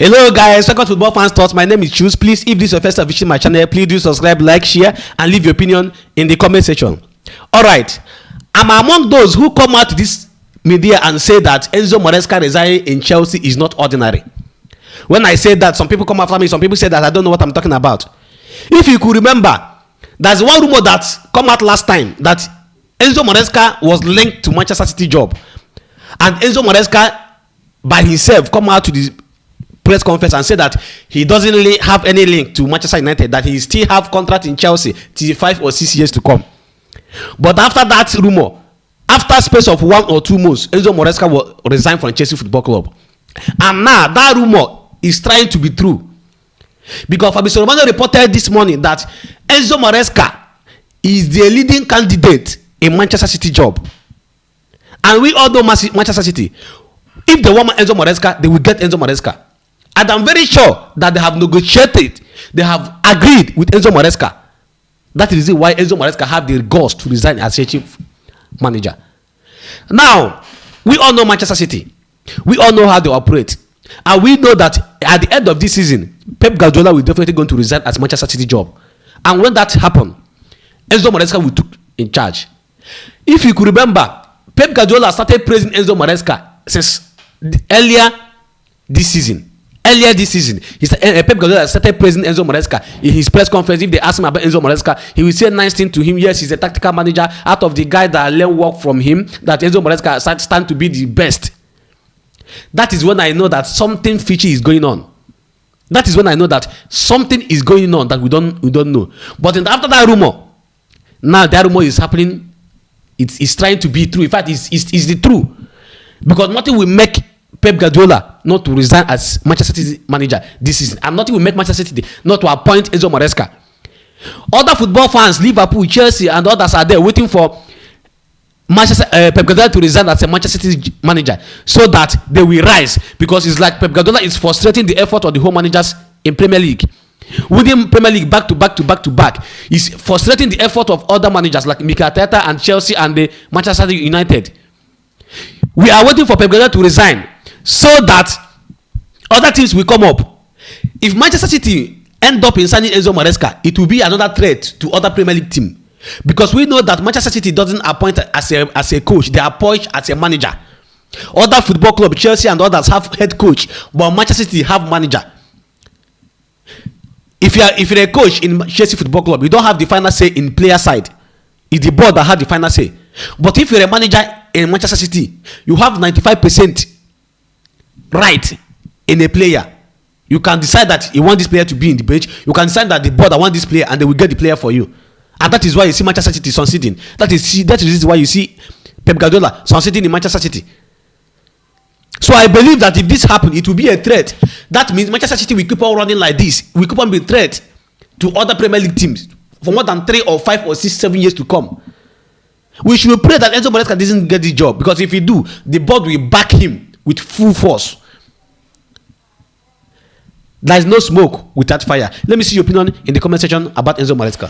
Hello guys, welcome to Football Fans Thoughts. My name is Choose. Please, if this is your first time visiting my channel, please do subscribe, like, share, and leave your opinion in the comment section. Alright, I'm among those who come out to this media and say that Enzo Maresca resigning in Chelsea is not ordinary. When I say that, some people come after me, some people say that I don't know what I'm talking about. If you could remember, there's one rumor that come out last time that Enzo Maresca was linked to Manchester City job, and Enzo Maresca by himself come out to the press conference and say that he doesn't really have any link to Manchester United, that he still have contract in Chelsea till 5 or 6 years to come. But after that rumor, after space of 1 or 2 months, Enzo Maresca will resign from Chelsea Football Club, and now that rumor is trying to be true, because Fabrizio Romano reported this morning that Enzo Maresca is the leading candidate in Manchester City job, and we all know Manchester City, if they want Enzo Maresca, they will get Enzo Maresca. And I'm very sure that they have negotiated, they have agreed with Enzo Maresca. That is why Enzo Maresca have the guts to resign as chief manager. Now, we all know Manchester City. We all know how they operate. And we know that at the end of this season, Pep Guardiola will definitely going to resign as Manchester City job. And when that happened, Enzo Maresca will take in charge. If you could remember, Pep Guardiola started praising Enzo Maresca since earlier this season. Earlier this season, Pep Guardiola started praising Enzo Maresca in his press conference. If they ask him about Enzo Maresca, he will say nice thing to him. Yes, he's a tactical manager. Out of the guy that learn work from him, that Enzo Maresca stand to be the best. That is when I know that something fishy is going on. That is when I know that something is going on that we don't know. But after that rumor, now that rumor is happening. It's trying to be true. In fact, it's the truth, because nothing will make Pep Guardiola not to resign as Manchester City manager this season, and nothing will make Manchester City not to appoint Enzo Maresca. Other football fans, Liverpool, Chelsea, and others are there waiting for Pep Guardiola to resign as a Manchester City manager so that they will rise, because it's like Pep Guardiola is frustrating the effort of the home managers in Premier League. Winning Premier League back to back is frustrating the effort of other managers like Mikel Arteta and Chelsea and the Manchester United. We are waiting for Pep Guardiola to resign so that other teams will come up. If Manchester City end up in signing Enzo Maresca, it will be another threat to other Premier League teams, because we know that Manchester City doesn't appoint as a coach, they appoint as a manager. Other football clubs, Chelsea and others, have head coach, but Manchester City have manager. If you're a coach in Chelsea Football Club, you don't have the final say in player side. It's the board that has the final say. But if you're a manager in Manchester City, you have 95% right in a player. You can decide that you want this player to be in the bench. You can decide that the board want this player and they will get the player for you. And that is why you see Manchester City succeeding. That is why you see Pep Guardiola succeeding in Manchester City. So I believe that if this happens, it will be a threat. That means Manchester City will keep on running like this. We keep on being a threat to other Premier League teams for more than 3 or 5 or 6, 7 years to come. We should pray that Enzo Maresca doesn't get the job, because if he do, the board will back him with full force. There is no smoke without fire. Let me see your opinion in the comment section about Enzo Maresca.